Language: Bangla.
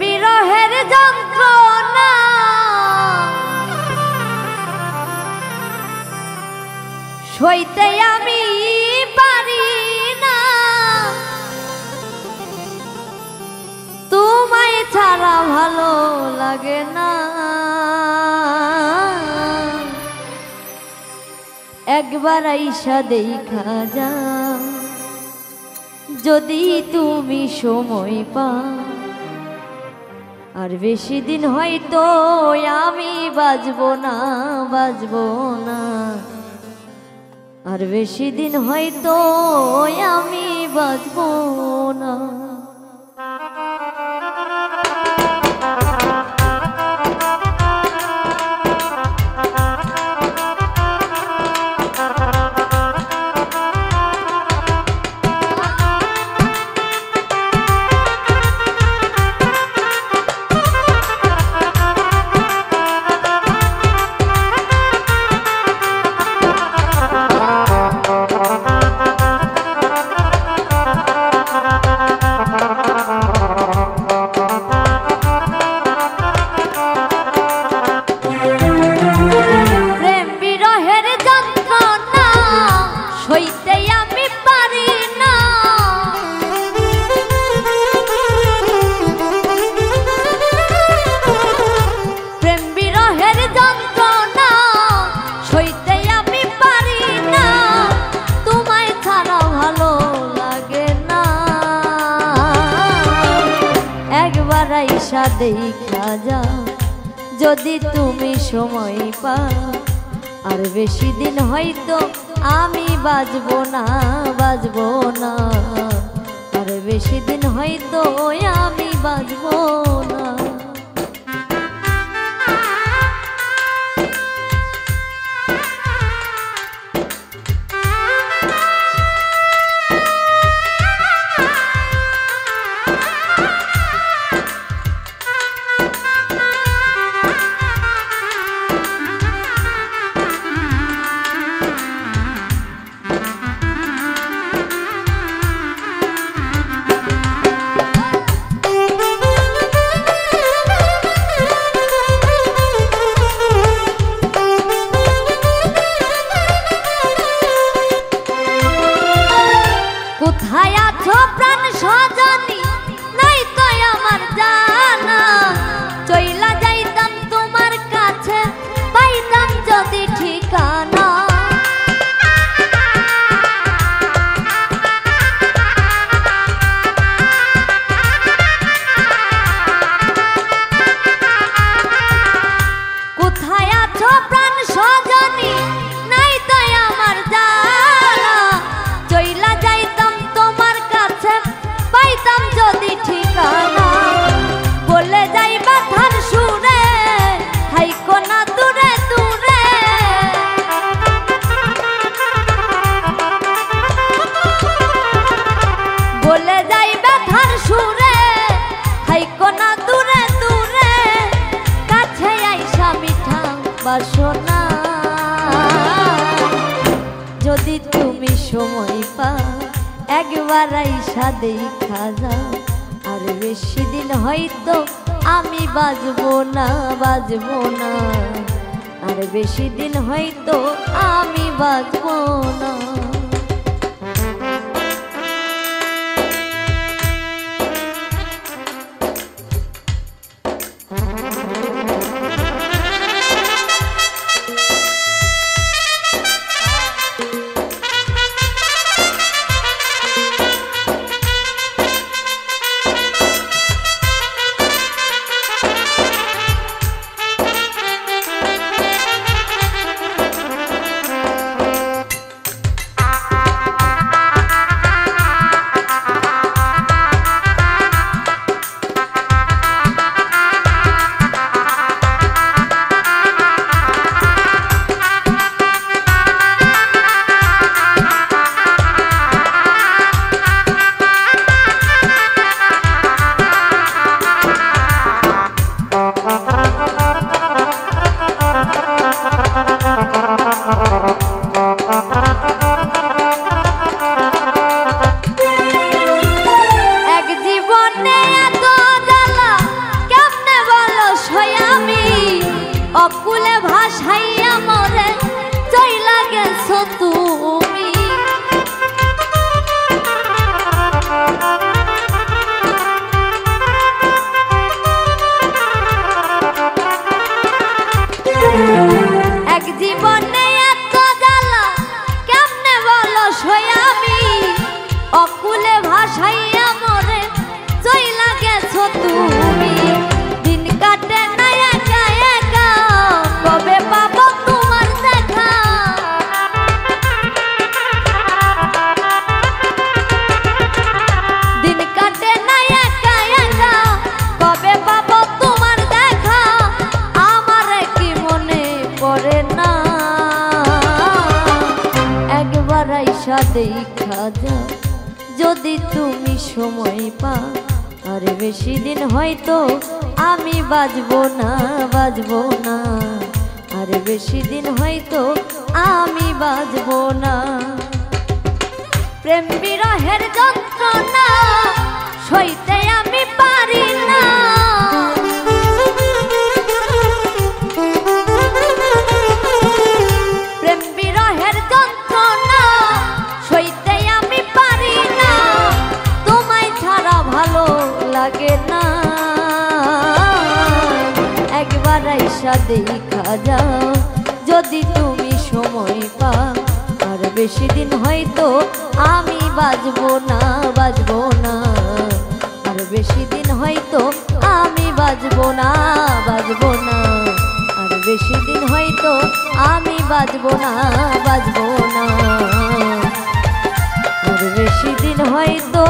বিরহের যন্ত্রণা সইতে আমি পারি না, তোমায় ছাড়া ভালো লাগে না। একবার আইসা দেখা যাও যদি তুমি সময় পাও, আর বেশি দিন হয়তো আমি বাঁচবো না, বাঁচবো না। আর বেশি দিন হয়তো আমি বাঁচবো না। আইসা দেখা যাও যদি তুমি সময় পাও, আর বেশি দিন হয়তো আমি বাঁচবো না, বাঁচবো না। আর বেশি দিন হয়তো আমি বাঁচবো না। কোথায় আছো প্রাণ সজনী, নাই তো আমার জানা। চইলা যাইতাম তোমার কাছে, পাইতাম যদি ঠিকানা। কোথায় আছো প্রাণ সজনী, নাই তো আমার জানা। চইলা যাইতাম তোমার কাছে, পাইতাম যদি ঠিকানা। বলে যাই ব্যথার সুরে, থাইকো না দূরে দূরে। বলে যাই ব্যথার সুরে, থাইকো না দূরে দূরে। কাছে আইসা মিঠা বাসনা যদি তুমি সময় পাও, একবার আইসা দেখা যাও। আর বেশি দিন হয়তো আমি বাঁচবো না, বাঁচবো না। আর বেশি দিন হয়তো আমি বাঁচবো না। দেখা যাও যদি তুমি সময় পাও। আর বেশি দিন হয়তো আমি বাঁচবো না, বাঁচবো না। আর বেশি দিন হয়তো আমি বাঁচবো না। প্রেম বিরহের যন্ত্রণা সইতে আমি পারি না। প্রেম বিরহের যন্ত্রণা সইতে আমি পারি না। তোমায় ছাড়া ভালো লাগে না। একবার আইসা দেখা যাও যদি তুমি সময় পাও। আর বেশি দিন হয়তো আমি বাঁচবো না, বাঁচবো না। আর বেশি দিন হয়তো আমি বাঁচবো না, বাঁচবো না। আর বেশি দিন হয়তো আমি বাঁচবো না, বাঁচবো না। আর বেশি দিন হয়তো